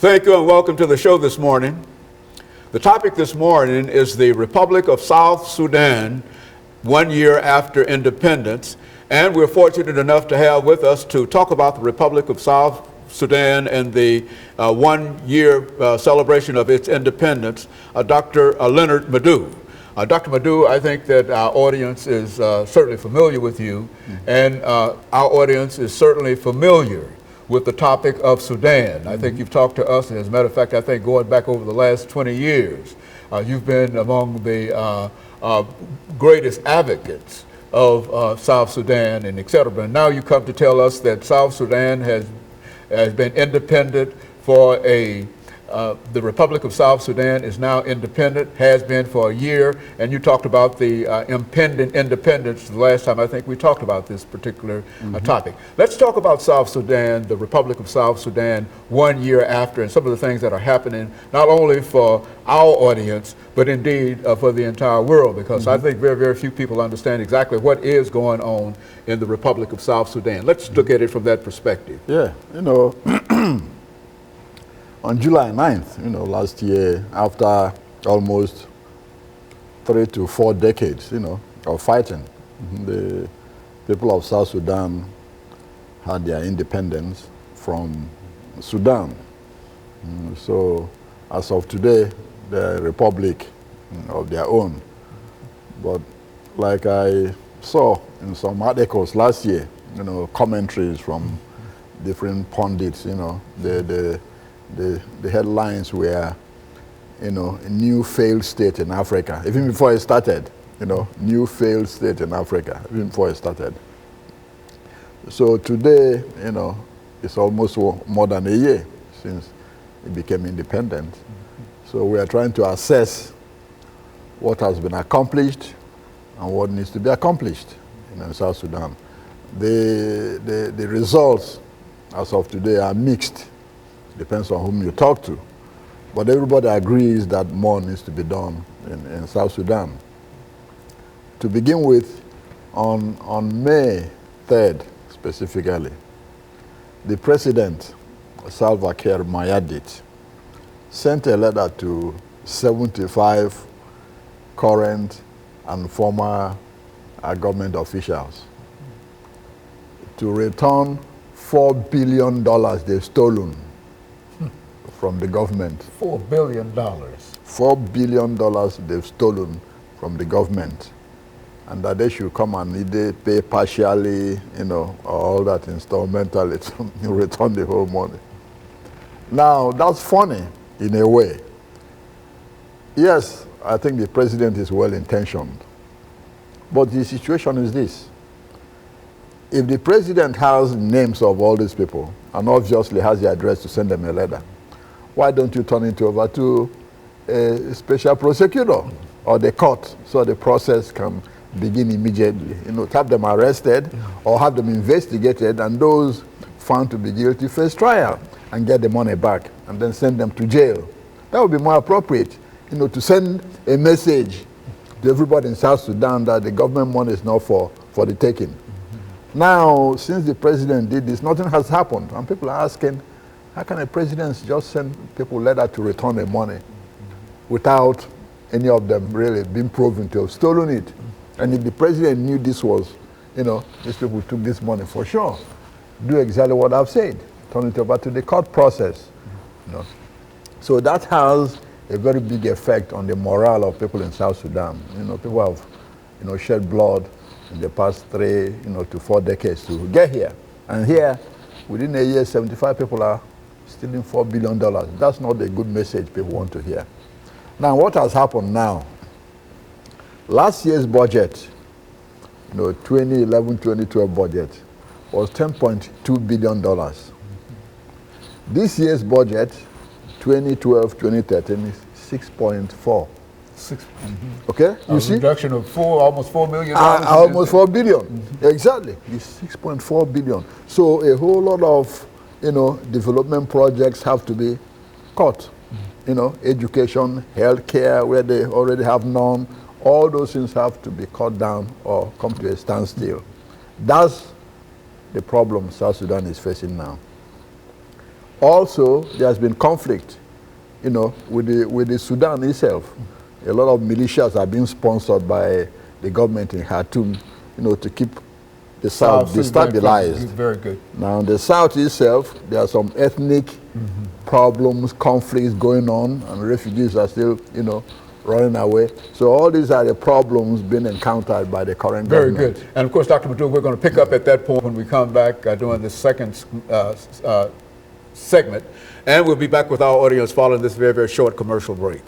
Thank you and welcome to the show this morning. The topic this morning is the Republic of South Sudan, 1 year after independence. And we're fortunate enough to have with us to talk about the Republic of South Sudan and the 1 year celebration of its independence, Dr. LMadu1. Dr. LMadu1, I think that our audience is certainly familiar with you, and our audience is certainly familiar with the topic of Sudan. I think you've talked to us, and as a matter of fact, I think going back over the last 20 years, you've been among the greatest advocates of South Sudan and et cetera. And now you come to tell us that South Sudan has been independent for the Republic of South Sudan is now independent, has been for a year, and you talked about the impending independence the last time I think we talked about this particular topic. Let's talk about South Sudan, the Republic of South Sudan, 1 year after, and some of the things that are happening, not only for our audience, but indeed for the entire world, because I think very, very few people understand exactly what is going on in the Republic of South Sudan. Let's look at it from that perspective. Yeah, you know, on July 9th, last year, after almost 3 to 4 decades, of fighting, the people of South Sudan had their independence from Sudan. So, as of today, they're a republic of their own. But like I saw in some articles last year, commentaries from different pundits, the headlines were, a new failed state in Africa. Even before it started, new failed state in Africa, even before it started. So today, it's almost more than a year since it became independent. So we are trying to assess what has been accomplished and what needs to be accomplished in South Sudan. The results as of today are mixed. Depends on whom you talk to. But everybody agrees that more needs to be done in South Sudan. To begin with, on May 3rd specifically, the president, Salva Kiir Mayardit, sent a letter to 75 current and former government officials to return $4 billion they've stolen from the government. $4 billion. $4 billion they've stolen from the government. And that they should come and either pay partially, all that instrumentally to return the whole money. Now, that's funny in a way. Yes, I think the president is well-intentioned. But the situation is this. If the president has names of all these people, and obviously has the address to send them a letter, why don't you turn it over to a special prosecutor or the court so the process can begin immediately? Have them arrested or have them investigated, and those found to be guilty face trial and get the money back and then send them to jail. That would be more appropriate, to send a message to everybody in South Sudan that the government money is not for the taking. Now, since the president did this, nothing has happened, and people are asking, how can a president just send people a letter to return the money without any of them really being proven to have stolen it? And if the president knew this was, these people took this money for sure, do exactly what I've said, turn it over to the court process. So that has a very big effect on the morale of people in South Sudan. People have, shed blood in the past 3, to 4 decades to get here. And here, within a year, 75 people are stealing $4 billion. That's not a good message people want to hear. Now, what has happened now? Last year's budget, 2011-2012 budget, was $10.2 billion. This year's budget, 2012-2013, is 6.4. Okay, you see? Reduction of almost $4 million. Almost $4 billion. Exactly, it's 6.4 billion. So a whole lot of development projects have to be cut. Education, healthcare, where they already have none, all those things have to be cut down or come to a standstill. That's the problem South Sudan is facing now. Also, there has been conflict, you know, with the Sudan itself. A lot of militias are being sponsored by the government in Khartoum, you know, to keep the South destabilized. Very good. Now, in the South itself, there are some ethnic problems, conflicts going on, and refugees are still, you know, running away. So all these are the problems being encountered by the current government. Very good. And of course, Dr. LMadu, we're going to pick up at that point when we come back during the second segment. And we'll be back with our audience following this very, very short commercial break.